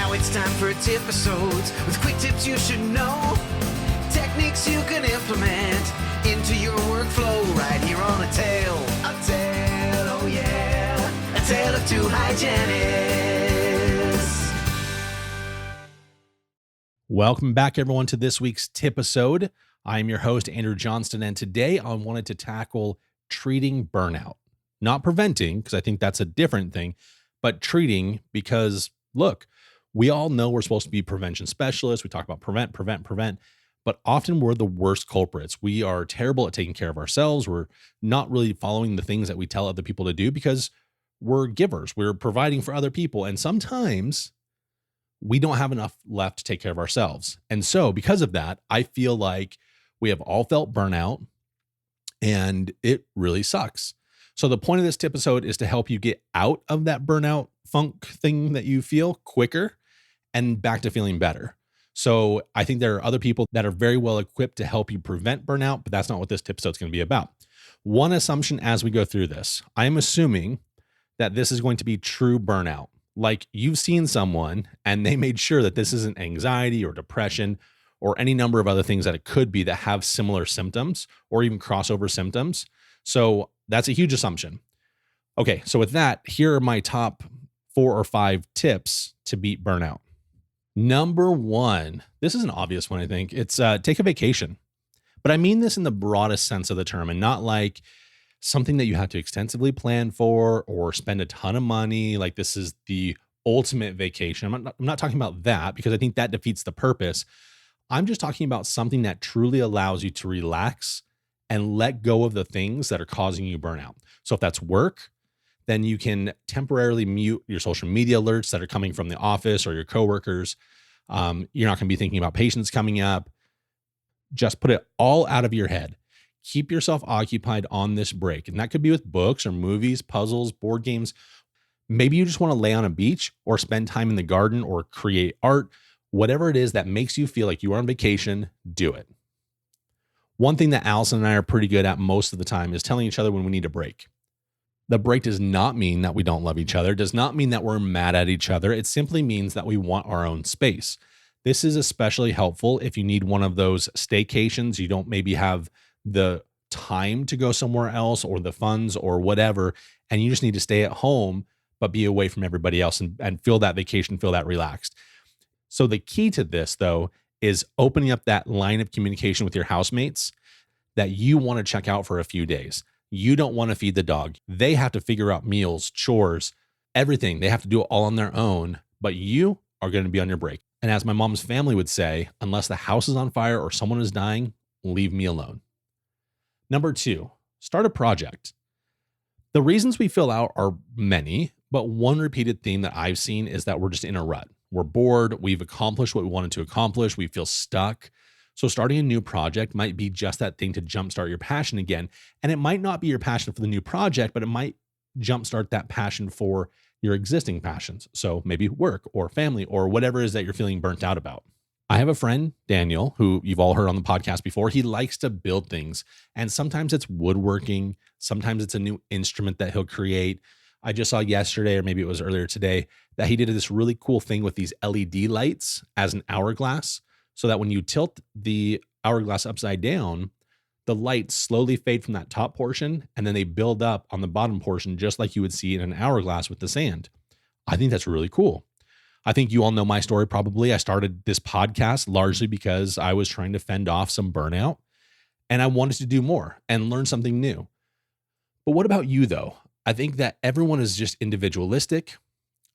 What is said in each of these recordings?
Now it's time for tip-episodes with quick tips you should know. Techniques you can implement into your workflow right here on A Tale, oh yeah, A Tale of Two Hygienists. Welcome back, everyone, to this week's tip-episode. I'm your host, Andrew Johnston, and today I wanted to tackle treating burnout. Not preventing, because I think that's a different thing, but treating because, look, we all know we're supposed to be prevention specialists. We talk about prevent, but often we're the worst culprits. We are terrible at taking care of ourselves. We're not really following the things that we tell other people to do because we're givers. We're providing for other people. And sometimes we don't have enough left to take care of ourselves. And so because of that, I feel like we have all felt burnout and it really sucks. So the point of this episode is to help you get out of that burnout funk thing that you feel quicker and back to feeling better. So I think there are other people that are very well equipped to help you prevent burnout, but that's not what this episode is going to be about. One assumption as we go through this, I'm assuming that this is going to be true burnout. Like you've seen someone and they made sure that this isn't anxiety or depression or any number of other things that it could be that have similar symptoms or even crossover symptoms. So that's a huge assumption. Okay, so with that, here are my top 4 or 5 tips to beat burnout. Number 1, this is an obvious one, I think. It's take a vacation. But I mean this in the broadest sense of the term and not like something that you have to extensively plan for or spend a ton of money. Like this is the ultimate vacation. I'm not talking about that because I think that defeats the purpose. I'm just talking about something that truly allows you to relax and let go of the things that are causing you burnout. So if that's work, then you can temporarily mute your social media alerts that are coming from the office or your coworkers. You're not going to be thinking about patients coming up. Just put it all out of your head. Keep yourself occupied on this break. And that could be with books or movies, puzzles, board games. Maybe you just want to lay on a beach or spend time in the garden or create art. Whatever it is that makes you feel like you are on vacation, do it. One thing that Allison and I are pretty good at most of the time is telling each other when we need a break. The break does not mean that we don't love each other. It does not mean that we're mad at each other. It simply means that we want our own space. This is especially helpful if you need one of those staycations. You don't maybe have the time to go somewhere else or the funds or whatever, and you just need to stay at home, but be away from everybody else and feel that vacation, feel that relaxed. So the key to this, though, is opening up that line of communication with your housemates that you want to check out for a few days. You don't want to feed the dog. They have to figure out meals, chores, everything. They have to do it all on their own, but you are going to be on your break. And as my mom's family would say, unless the house is on fire or someone is dying, leave me alone. Number 2, start a project. The reasons we feel out are many, but one repeated theme that I've seen is that we're just in a rut. We're bored. We've accomplished what we wanted to accomplish. We feel stuck. So starting a new project might be just that thing to jumpstart your passion again. And it might not be your passion for the new project, but it might jumpstart that passion for your existing passions. So maybe work or family or whatever it is that you're feeling burnt out about. I have a friend, Daniel, who you've all heard on the podcast before. He likes to build things. And sometimes it's woodworking. Sometimes it's a new instrument that he'll create. I just saw yesterday, or maybe it was earlier today, that he did this really cool thing with these LED lights as an hourglass, so that when you tilt the hourglass upside down, the lights slowly fade from that top portion, and then they build up on the bottom portion, just like you would see in an hourglass with the sand. I think that's really cool. I think you all know my story probably. I started this podcast largely because I was trying to fend off some burnout, and I wanted to do more and learn something new. But what about you, though? I think that everyone is just individualistic.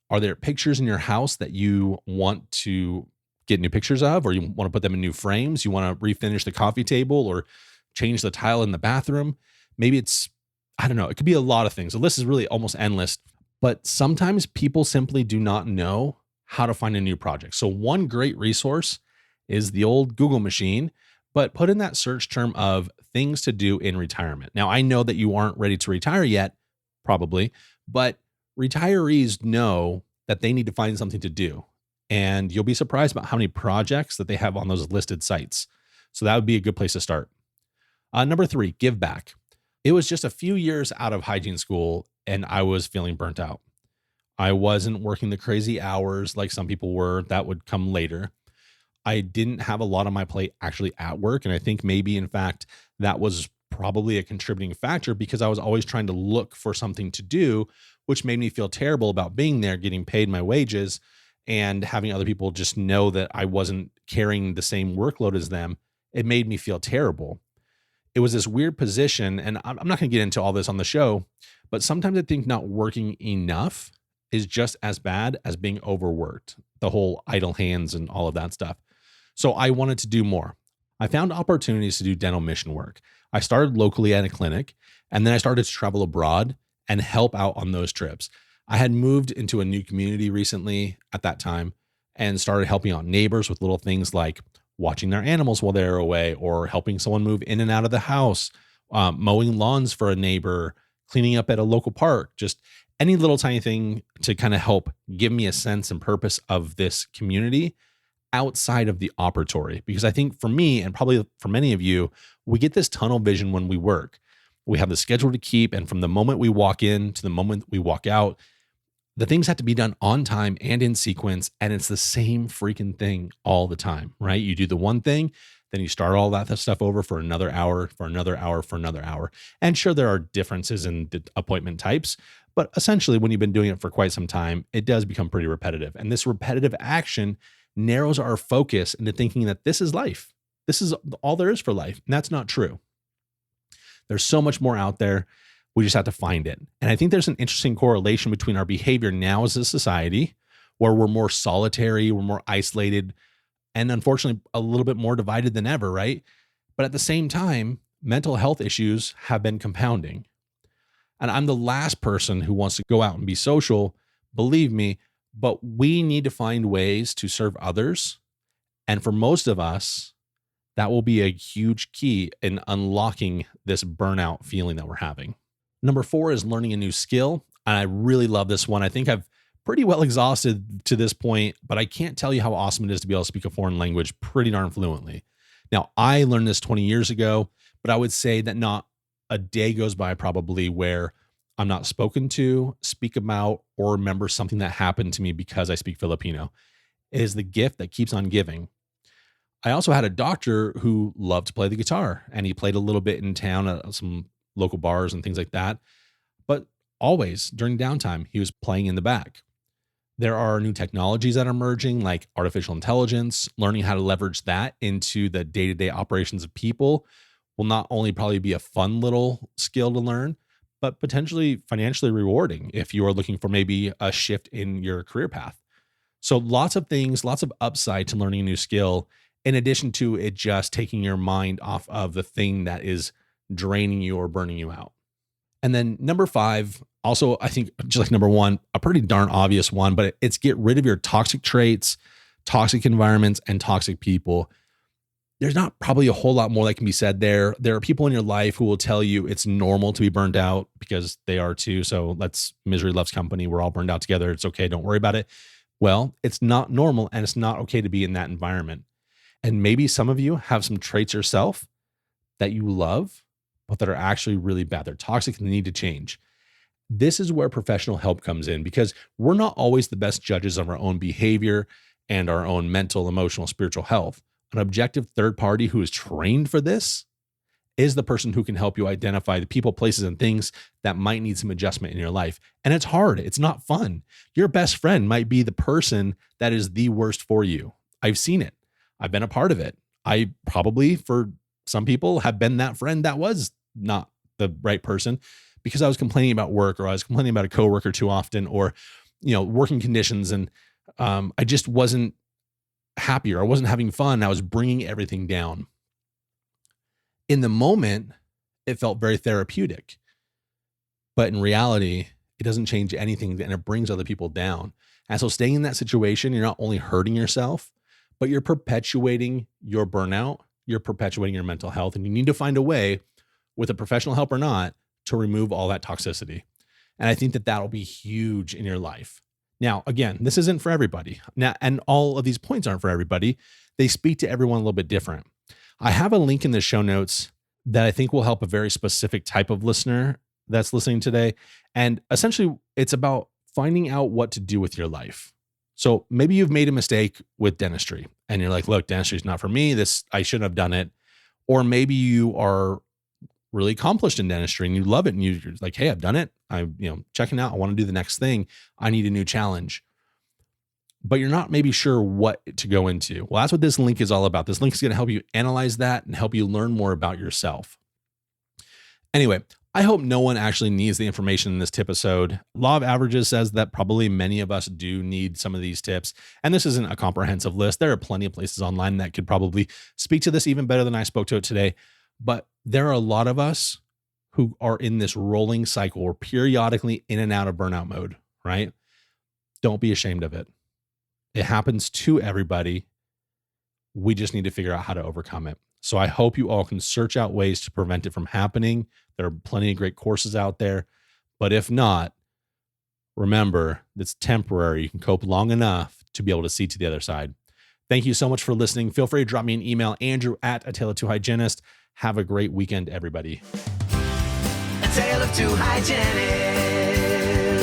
Are there pictures in your house that you want to get new pictures of, or you want to put them in new frames? You want to refinish the coffee table or change the tile in the bathroom? Maybe it's, I don't know. It could be a lot of things. The list is really almost endless, but sometimes people simply do not know how to find a new project. So one great resource is the old Google machine, but put in that search term of things to do in retirement. Now, I know that you aren't ready to retire yet, probably, but retirees know that they need to find something to do. And you'll be surprised about how many projects that they have on those listed sites. So that would be a good place to start. Number 3, give back. It was just a few years out of hygiene school and I was feeling burnt out. I wasn't working the crazy hours like some people were. That would come later. I didn't have a lot on my plate actually at work. And I think maybe, in fact, that was probably a contributing factor because I was always trying to look for something to do, which made me feel terrible about being there, getting paid my wages, and having other people just know that I wasn't carrying the same workload as them. It made me feel terrible. It was this weird position. And I'm not going to get into all this on the show, but sometimes I think not working enough is just as bad as being overworked, the whole idle hands and all of that stuff. So I wanted to do more. I found opportunities to do dental mission work. I started locally at a clinic, and then I started to travel abroad and help out on those trips. I had moved into a new community recently at that time and started helping out neighbors with little things like watching their animals while they're away, or helping someone move in and out of the house, mowing lawns for a neighbor, cleaning up at a local park, just any little tiny thing to kind of help give me a sense and purpose of this community outside of the operatory. Because I think for me, and probably for many of you, we get this tunnel vision when we work. We have the schedule to keep. And from the moment we walk in to the moment we walk out, the things have to be done on time and in sequence. And it's the same freaking thing all the time, right? You do the one thing, then you start all that stuff over for another hour, for another hour, for another hour. And sure, there are differences in the appointment types, but essentially when you've been doing it for quite some time, it does become pretty repetitive. And this repetitive action narrows our focus into thinking that this is life. This is all there is for life. And that's not true. There's so much more out there. We just have to find it. And I think there's an interesting correlation between our behavior now as a society, where we're more solitary, we're more isolated, and unfortunately a little bit more divided than ever, right? But at the same time, mental health issues have been compounding. And I'm the last person who wants to go out and be social, believe me, but we need to find ways to serve others. And for most of us, that will be a huge key in unlocking this burnout feeling that we're having. Number 4 is learning a new skill. And I really love this one. I think I've pretty well exhausted to this point, but I can't tell you how awesome it is to be able to speak a foreign language pretty darn fluently. Now, I learned this 20 years ago, but I would say that not a day goes by probably where I'm not spoken to, speak about, or remember something that happened to me because I speak Filipino. It is the gift that keeps on giving. I also had a doctor who loved to play the guitar, and he played a little bit in town at some local bars and things like that. But always during downtime, he was playing in the back. There are new technologies that are emerging, like artificial intelligence. Learning how to leverage that into the day-to-day operations of people will not only probably be a fun little skill to learn, but potentially financially rewarding if you are looking for maybe a shift in your career path. So lots of things, lots of upside to learning a new skill, in addition to it just taking your mind off of the thing that is draining you or burning you out. And then number 5, also, I think just like number 1, a pretty darn obvious one, but it's get rid of your toxic traits, toxic environments, and toxic people. There's not probably a whole lot more that can be said there. There are people in your life who will tell you it's normal to be burned out because they are too. So misery loves company. We're all burned out together. It's okay. Don't worry about it. Well, it's not normal, and it's not okay to be in that environment. And maybe some of you have some traits yourself that you love, but that are actually really bad. They're toxic and they need to change. This is where professional help comes in, because we're not always the best judges of our own behavior and our own mental, emotional, spiritual health. An objective third party who is trained for this is the person who can help you identify the people, places, and things that might need some adjustment in your life. And it's hard. It's not fun. Your best friend might be the person that is the worst for you. I've seen it. I've been a part of it. I probably, for some people, have been that friend that was not the right person because I was complaining about work, or I was complaining about a coworker too often, or, working conditions. And I just wasn't happy, or I wasn't having fun. I was bringing everything down. In the moment, it felt very therapeutic, but in reality, it doesn't change anything, and it brings other people down. And so staying in that situation, you're not only hurting yourself, but you're perpetuating your burnout, you're perpetuating your mental health, and you need to find a way, with a professional help or not, to remove all that toxicity. And I think that that'll be huge in your life. Now, again, this isn't for everybody. Now, and all of these points aren't for everybody. They speak to everyone a little bit different. I have a link in the show notes that I think will help a very specific type of listener that's listening today. And essentially, it's about finding out what to do with your life. So maybe you've made a mistake with dentistry and you're like, look, dentistry is not for me. I shouldn't have done it. Or maybe you are really accomplished in dentistry and you love it and you're like, hey, I've done it. I'm, checking out. I want to do the next thing. I need a new challenge. But you're not maybe sure what to go into. Well, that's what this link is all about. This link is going to help you analyze that and help you learn more about yourself. Anyway, I hope no one actually needs the information in this tip episode. Law of averages says that probably many of us do need some of these tips. And this isn't a comprehensive list. There are plenty of places online that could probably speak to this even better than I spoke to it today. But there are a lot of us who are in this rolling cycle or periodically in and out of burnout mode, right? Don't be ashamed of it. It happens to everybody. We just need to figure out how to overcome it. So I hope you all can search out ways to prevent it from happening. There are plenty of great courses out there. But if not, remember, it's temporary. You can cope long enough to be able to see to the other side. Thank you so much for listening. Feel free to drop me an email, andrew@A-Tale-of-Two-Hygienists. Have a great weekend, everybody. A Tale of Two Hygienists.